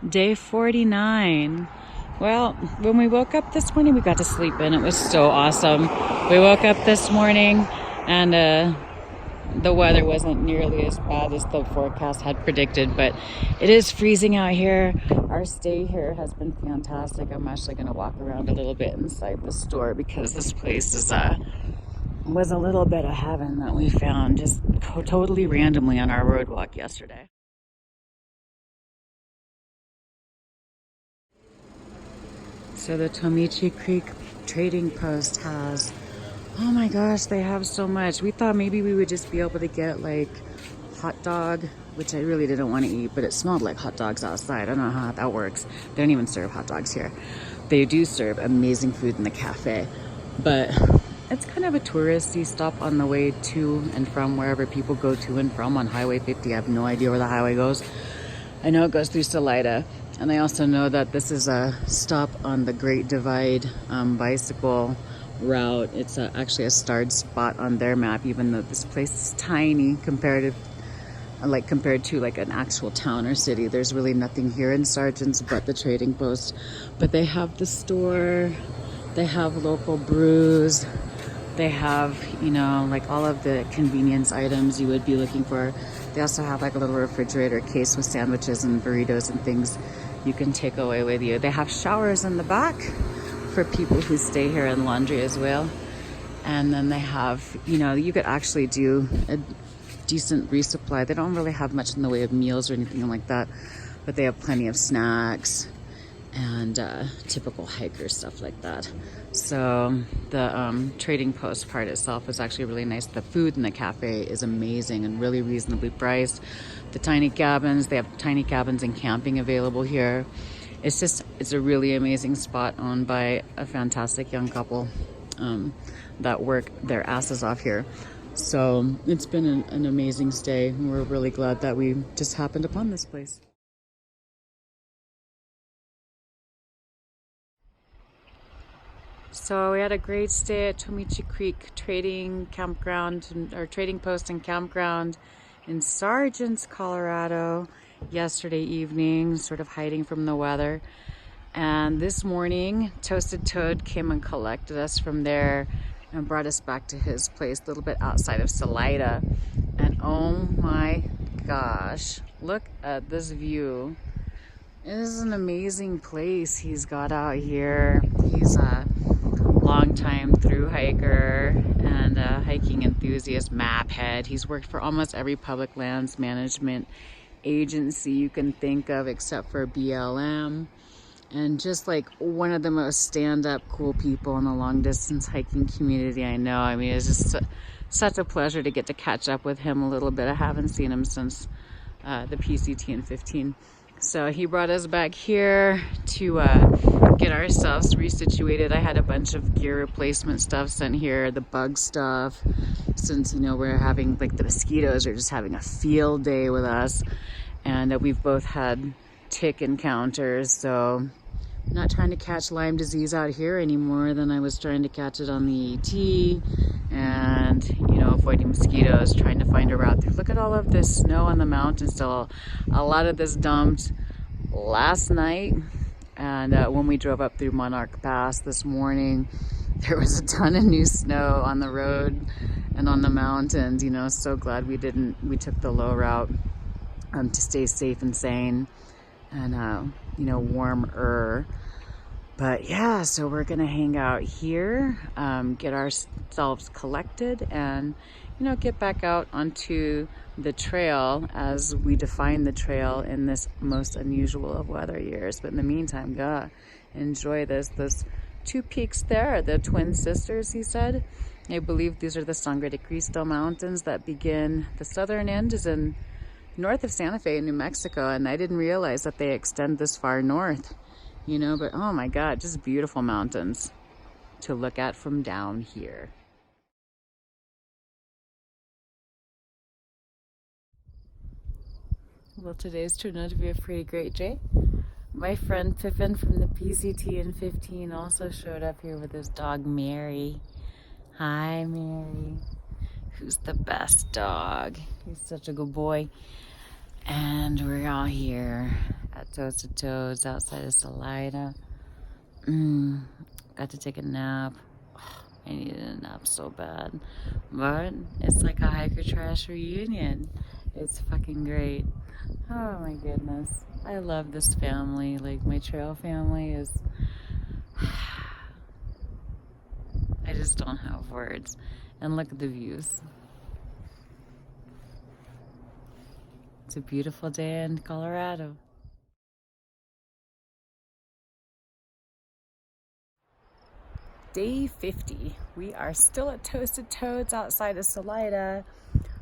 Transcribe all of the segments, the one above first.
Day 49. Well, when we woke up this morning, we got to sleep in. It was so awesome. We woke up this morning and the weather wasn't nearly as bad as the forecast had predicted, but it is freezing out here. Our stay here has been fantastic. I'm actually going to walk around a little bit inside the store because this place is was a little bit of heaven that we found just totally randomly on our road walk yesterday. So the Tomichi Creek Trading Post has, oh my gosh, they have so much. We thought maybe we would just be able to get like hot dog, which I really didn't want to eat, but it smelled like hot dogs outside. I don't know how that works. They don't even serve hot dogs here. They do serve amazing food in the cafe, but it's kind of a touristy stop on the way to and from wherever people go to and from on Highway 50. I have no idea where the highway goes. I know it goes through Salida. And I also know that this is a stop on the Great Divide bicycle route. It's actually a starred spot on their map, even though this place is tiny compared to like an actual town or city. There's really nothing here in Sargent's but the trading post. But they have the store, they have local brews, they have, you know, like all of the convenience items you would be looking for. They also have like a little refrigerator case with sandwiches and burritos and things you can take away with you. They have showers in the back for people who stay here, and laundry as well. And then they have, you know, you could actually do a decent resupply. They don't really have much in the way of meals or anything like that, but they have plenty of snacks and typical hiker stuff like that. So the trading post part itself is actually really nice. The food in the cafe is amazing and really reasonably priced. The tiny cabins, they have tiny cabins and camping available here. It's a really amazing spot owned by a fantastic young couple that work their asses off here. So it's been an amazing stay. We're really glad that we just happened upon this place. So we had a great stay at Tomichi Creek Trading Post and Campground in Sargent's, Colorado yesterday evening, sort of hiding from the weather. And this morning, Toasted Toad came and collected us from there and brought us back to his place a little bit outside of Salida. And oh my gosh, look at this view. It is an amazing place he's got out here. He's a longtime through hiker and a hiking enthusiast, map head. He's worked for almost every public lands management agency you can think of except for BLM, and just like one of the most stand-up cool people in the long distance hiking community I know. I mean, it's just such a pleasure to get to catch up with him a little bit. I haven't seen him since the PCT in 15. So he brought us back here to get ourselves resituated. I had a bunch of gear replacement stuff sent here, the bug stuff, since, you know, we're having, like, the mosquitoes are just having a field day with us, and we've both had tick encounters, so I'm not trying to catch Lyme disease out here any more than I was trying to catch it on the ET, and, you know, avoiding mosquitoes, trying to find a route through. Look at all of this snow on the mountain still. A lot of this dumped last night, and when we drove up through Monarch Pass this morning, there was a ton of new snow on the road and on the mountains. You know, so glad we took the low route to stay safe and sane and you know, warmer. But yeah, so we're gonna hang out here, get ourselves collected, and, you know, get back out onto the trail as we define the trail in this most unusual of weather years. But in the meantime, gotta enjoy this. Those two peaks there are the twin sisters, he said. I believe these are the Sangre de Cristo Mountains that begin. The southern end is in north of Santa Fe in New Mexico, and I didn't realize that they extend this far north, you know, but oh my God, just beautiful mountains to look at from down here. Well, today's turned out to be a pretty great day. My friend Pippin from the PCT in 15 also showed up here with his dog Mary. Hi, Mary. Who's the best dog? He's such a good boy. And we're all here at Toasted Toads outside of Salida. Got to take a nap. I needed a nap so bad. But it's like a hiker trash reunion. It's fucking great. Oh my goodness. I love this family. Like, my trail family is... I just don't have words. And look at the views. It's a beautiful day in Colorado. Day 50. We are still at Toasted Toads outside of Salida.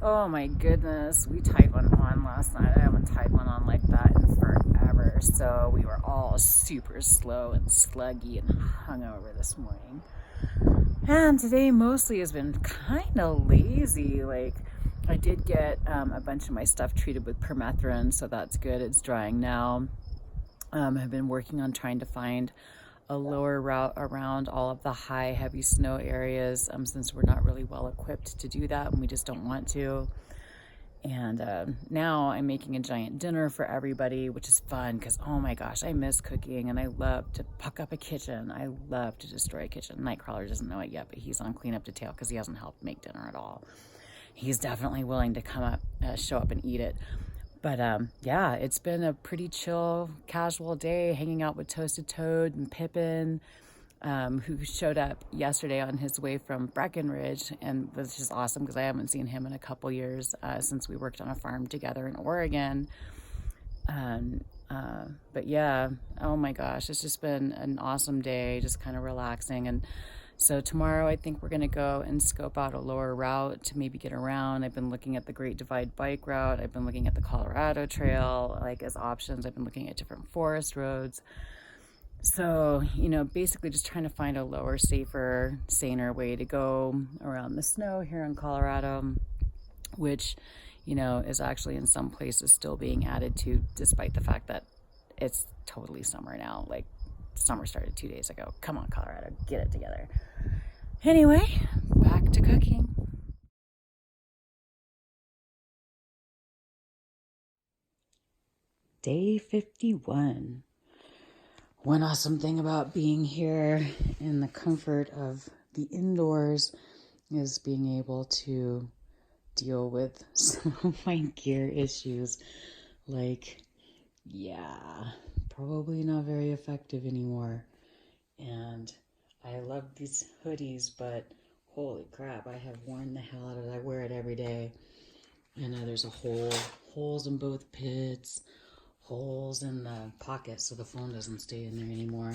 Oh my goodness. We tied one on last night. I haven't tied one on like that in forever. So we were all super slow and sluggy and hungover this morning. And today mostly has been kind of lazy. Like, I did get a bunch of my stuff treated with permethrin, so that's good. It's drying now. I've been working on trying to find a lower route around all of the high, heavy snow areas, since we're not really well equipped to do that and we just don't want to. And now I'm making a giant dinner for everybody, which is fun because, oh my gosh, I miss cooking and I love to puck up a kitchen. I love to destroy a kitchen. Nightcrawler doesn't know it yet, but he's on clean up detail because he hasn't helped make dinner at all. He's definitely willing to come up, show up and eat it. But yeah, it's been a pretty chill, casual day hanging out with Toasted Toad and Pippin, who showed up yesterday on his way from Breckenridge, and was just awesome because I haven't seen him in a couple years since we worked on a farm together in Oregon. But yeah, oh my gosh, it's just been an awesome day, just kind of relaxing. And so tomorrow I think we're going to go and scope out a lower route to maybe get around. I've been looking at the Great Divide bike route. I've been looking at the Colorado Trail, like, as options. I've been looking at different forest roads. So, you know, basically just trying to find a lower, safer, saner way to go around the snow here in Colorado, which, you know, is actually in some places still being added to, despite the fact that it's totally summer now. Like, summer started 2 days ago. Come on, Colorado, get it together. Anyway, back to cooking. Day 51. One awesome thing about being here in the comfort of the indoors is being able to deal with some of my gear issues. Like, yeah, probably not very effective anymore. And I love these hoodies, but holy crap, I have worn the hell out of it. I wear it every day. And there's holes in both pits, holes in the pocket so the phone doesn't stay in there anymore.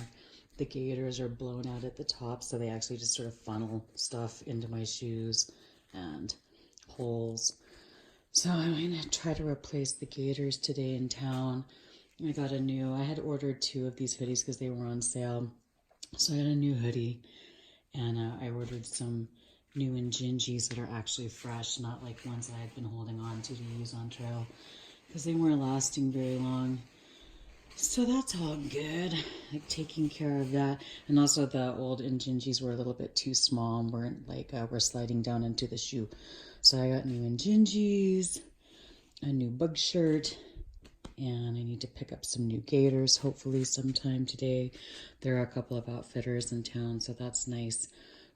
The gaiters are blown out at the top, so they actually just sort of funnel stuff into my shoes, and holes. So I'm going to try to replace the gaiters today in town. I had ordered 2 of these hoodies because they were on sale. So I got a new hoodie, and I ordered some new Injinjis that are actually fresh, not like ones that I had been holding on to use on trail, because they weren't lasting very long. So that's all good, like taking care of that. And also the old Injinjis were a little bit too small and weren't like, were sliding down into the shoe. So I got new Injinjis, a new bug shirt, and I need to pick up some new gaiters hopefully sometime today. There are a couple of outfitters in town, so that's nice.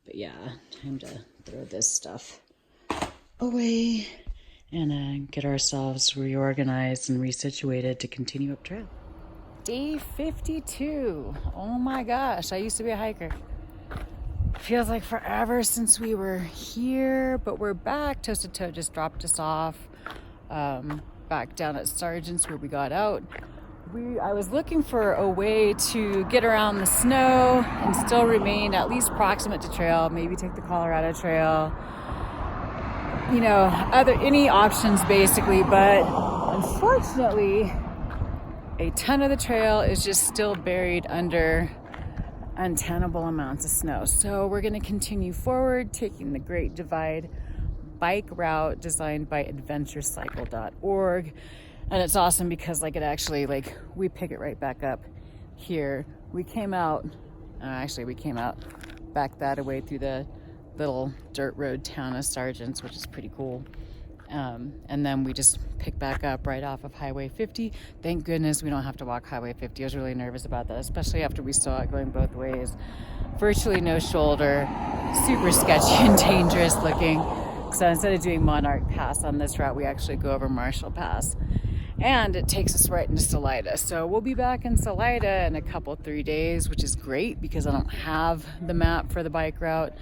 But yeah, time to throw this stuff away and get ourselves reorganized and resituated to continue up trail. Day 52. Oh my gosh, I used to be a hiker. Feels like forever since we were here, but we're back. Toasted Toad just dropped us off back down at Sargent's where we got out. I was looking for a way to get around the snow and still remain at least proximate to trail, maybe take the Colorado Trail, you know, any options basically, but unfortunately a ton of the trail is just still buried under untenable amounts of snow. So we're going to continue forward, taking the Great Divide bike route designed by adventurecycle.org. And it's awesome because like it actually, like, we pick it right back up here. We came out back that way through the little dirt road town of Sargent's, which is pretty cool. And then we just pick back up right off of Highway 50. Thank goodness we don't have to walk Highway 50. I was really nervous about that, especially after we saw it going both ways. Virtually no shoulder, super sketchy and dangerous looking. So instead of doing Monarch Pass on this route, we actually go over Marshall Pass. And it takes us right into Salida. So we'll be back in Salida in a couple, 3 days, which is great because I don't have the map for the bike route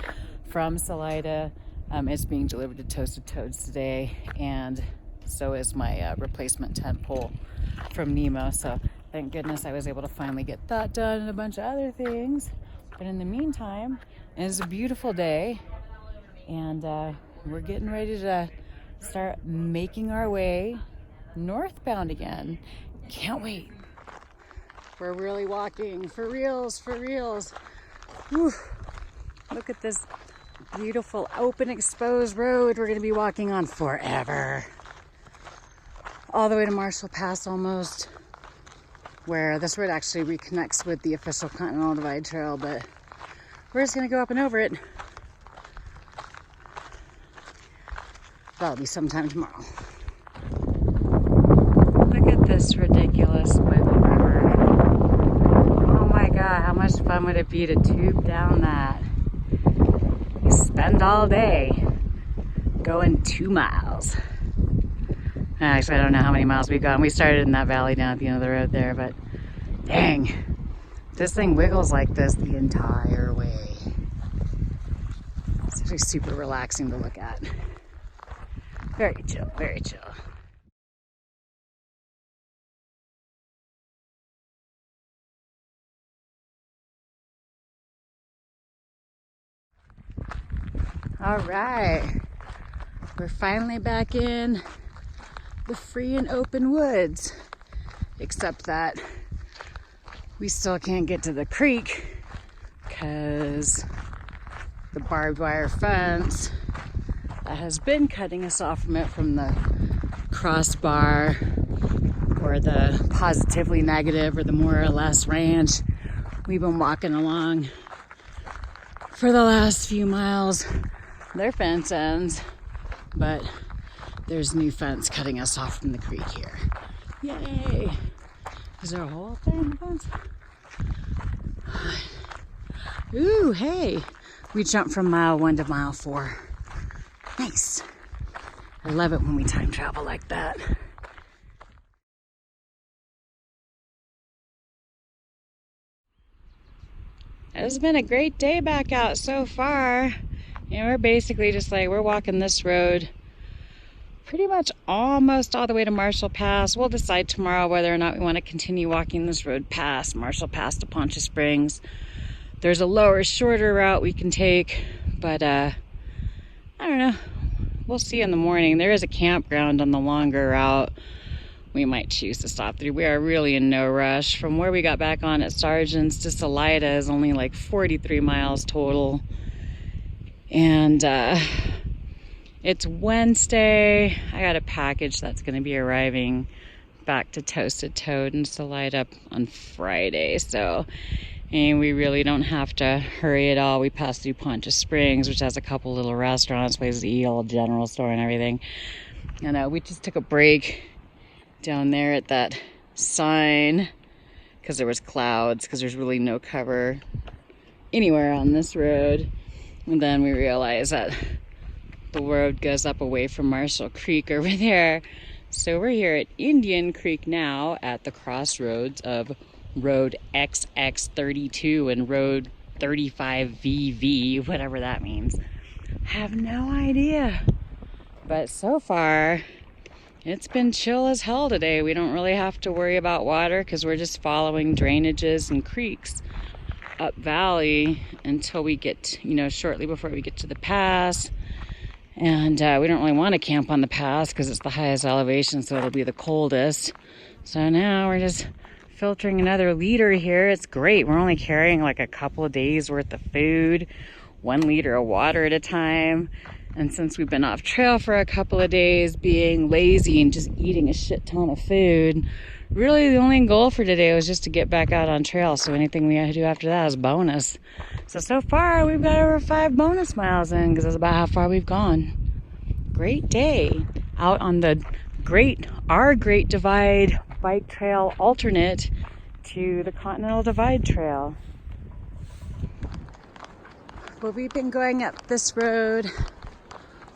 from Salida. It's being delivered to Toasted Toads today, and so is my replacement tent pole from Nemo. So thank goodness I was able to finally get that done and a bunch of other things. But in the meantime, it's a beautiful day, and we're getting ready to start making our way northbound again. Can't wait. We're really walking for reals, for reals. Whew. Look at this beautiful open exposed road we're going to be walking on forever. All the way to Marshall Pass almost, where this road actually reconnects with the official Continental Divide Trail, but we're just going to go up and over it. That'll be sometime tomorrow. Look at this ridiculous wiggle river. Oh my god, how much fun would it be to tube down that? You spend all day going 2 miles. Actually, I don't know how many miles we've gone. We started in that valley down at the end of the road there, but dang, this thing wiggles like this the entire way. It's actually super relaxing to look at. Very chill, very chill. All right, we're finally back in the free and open woods, except that we still can't get to the creek because the barbed wire fence that has been cutting us off from it from the crossbar or the positively negative or the more or less ranch we've been walking along for the last few miles. Their fence ends, but there's new fence cutting us off from the creek here. Yay! Is there a hole up there in the fence? Ooh, hey! We jumped from mile 1 to mile 4. Nice. I love it when we time travel like that. It's been a great day back out so far. You know, we're basically just like, we're walking this road pretty much almost all the way to Marshall Pass. We'll decide tomorrow whether or not we want to continue walking this road past Marshall Pass to Poncha Springs. There's a lower, shorter route we can take, but I don't know. We'll see in the morning. There is a campground on the longer route we might choose to stop through. We are really in no rush. From where we got back on at Sargent's to Salida is only like 43 miles total. And it's Wednesday. I got a package that's going to be arriving back to Toasted Toad and Salida on Friday. So, and we really don't have to hurry at all. We passed through Poncha Springs, which has a couple little restaurants, places to eat, a little general store and everything. And we just took a break down there at that sign because there was clouds, because there's really no cover anywhere on this road. And then we realized that the road goes up away from Marshall Creek over there. So we're here at Indian Creek now at the crossroads of Road XX32 and Road 35VV, whatever that means. I have no idea. But so far, it's been chill as hell today. We don't really have to worry about water because we're just following drainages and creeks up valley until we get, shortly before we get to the pass. And we don't really want to camp on the pass because it's the highest elevation, so it'll be the coldest. So now we're just filtering another liter here. It's great. We're only carrying like a couple of days worth of food, 1 liter of water at a time. And since we've been off trail for a couple of days, being lazy and just eating a shit ton of food, really the only goal for today was just to get back out on trail. So anything we do after that is bonus. So far we've got over 5 bonus miles in because that's about how far we've gone. Great day. out on the our Great Divide bike trail alternate to the Continental Divide Trail. Well, we've been going up this road,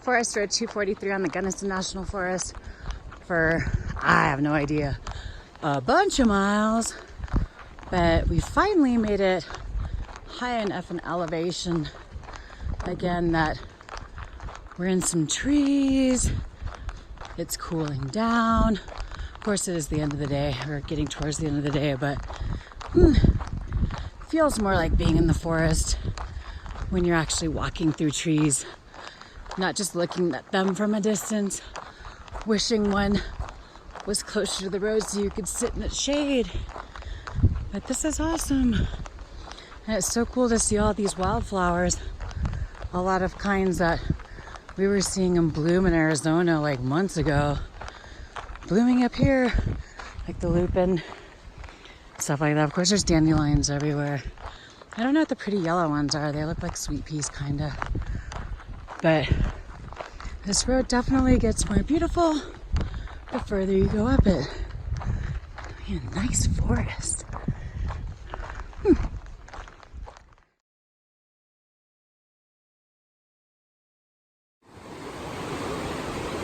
Forest Road 243 on the Gunnison National Forest for, I have no idea, a bunch of miles, but we finally made it high enough in elevation again that we're in some trees. It's cooling down. Of course, it is the end of the day. We're getting towards the end of the day, but feels more like being in the forest when you're actually walking through trees, not just looking at them from a distance, wishing one was closer to the road so you could sit in its shade. But this is awesome. And it's so cool to see all these wildflowers. A lot of kinds that we were seeing in bloom in Arizona like months ago, blooming up here, like the lupin, stuff like that. Of course, there's dandelions everywhere. I don't know what the pretty yellow ones are. They look like sweet peas, kind of. But this road definitely gets more beautiful the further you go up it. Man, nice forest.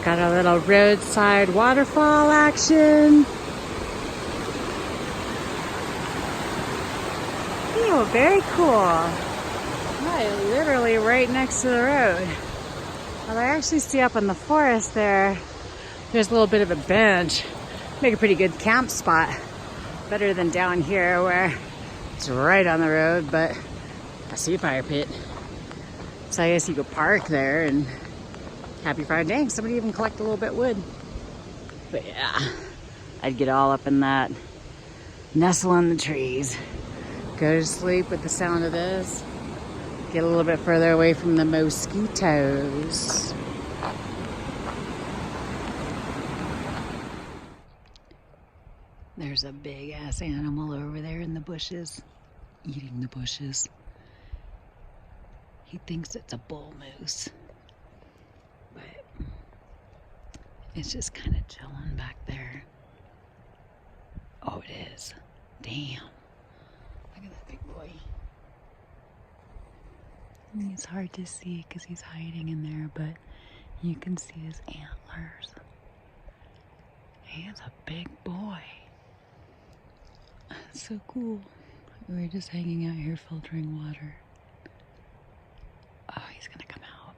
Got a little roadside waterfall action. Oh, very cool. Right, literally right next to the road. Well, I actually see up in the forest there's a little bit of a bench. Make a pretty good camp spot. Better than down here where it's right on the road, but I see a fire pit. So I guess you could park there and happy Friday. Dang, somebody even collect a little bit of wood. But yeah, I'd get all up in that, nestle in the trees, go to sleep with the sound of this, get a little bit further away from the mosquitoes. There's a big ass animal over there in the bushes, eating the bushes. He thinks it's a bull moose, but it's just kind of chilling back there. Oh, it is. Damn. Look at that big boy. He's hard to see because he's hiding in there, but you can see his antlers. He's a big boy. That's so cool. We're just hanging out here filtering water. Oh, he's gonna come out.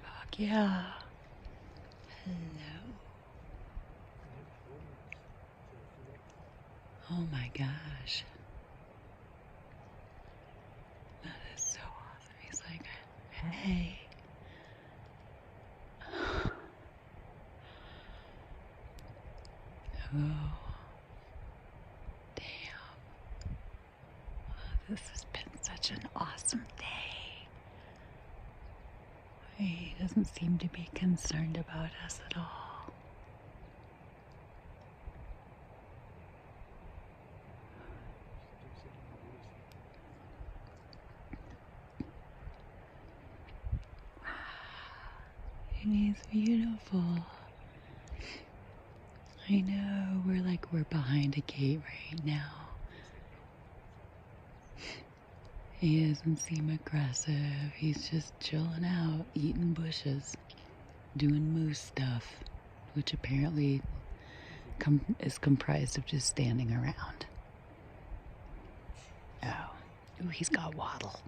Fuck yeah. Hello. Oh my gosh. That is so awesome. He's like, hey. Oh. Damn. This has been such an awesome day. He doesn't seem to be concerned about us at all. And he's beautiful. I know, we're behind a gate right now. He doesn't seem aggressive. He's just chilling out, eating bushes, doing moose stuff, which apparently is comprised of just standing around. Oh, ooh, he's got waddle.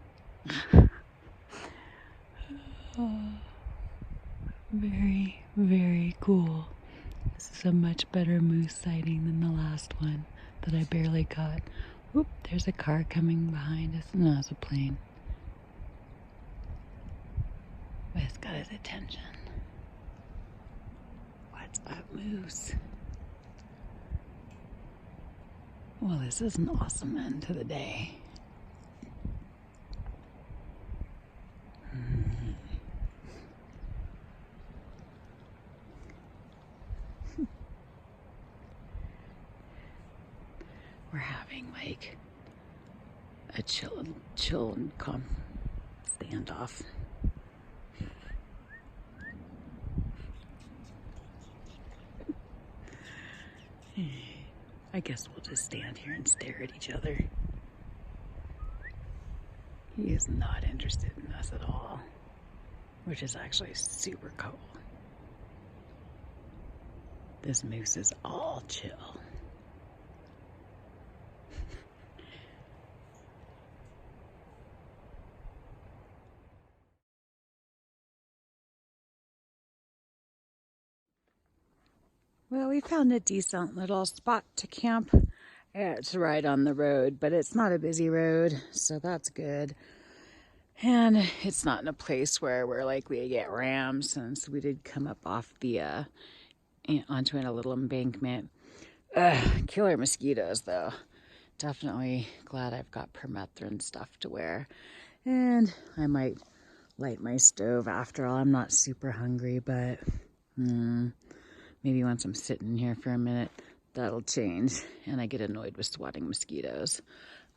Oh, very, very cool. This is a much better moose sighting than the last one that I barely caught. Oop, there's a car coming behind us. No, it's a plane. But it's got his attention. What's up, moose? Well, this is an awesome end to the day. We're having like a chill and calm standoff. I guess we'll just stand here and stare at each other. He is not interested in us at all, which is actually super cool. This moose is all chill. Well, we found a decent little spot to camp. It's right on the road, but it's not a busy road, so that's good. And it's not in a place where we're likely to get rammed, since we did come up off the onto a little embankment. Killer mosquitoes, though. Definitely glad I've got permethrin stuff to wear. And I might light my stove after all. I'm not super hungry, but maybe once I'm sitting here for a minute, that'll change. And I get annoyed with swatting mosquitoes.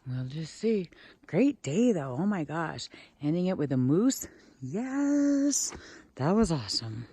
We'll just see. Great day, though. Oh my gosh. Ending it with a moose. Yes. That was awesome.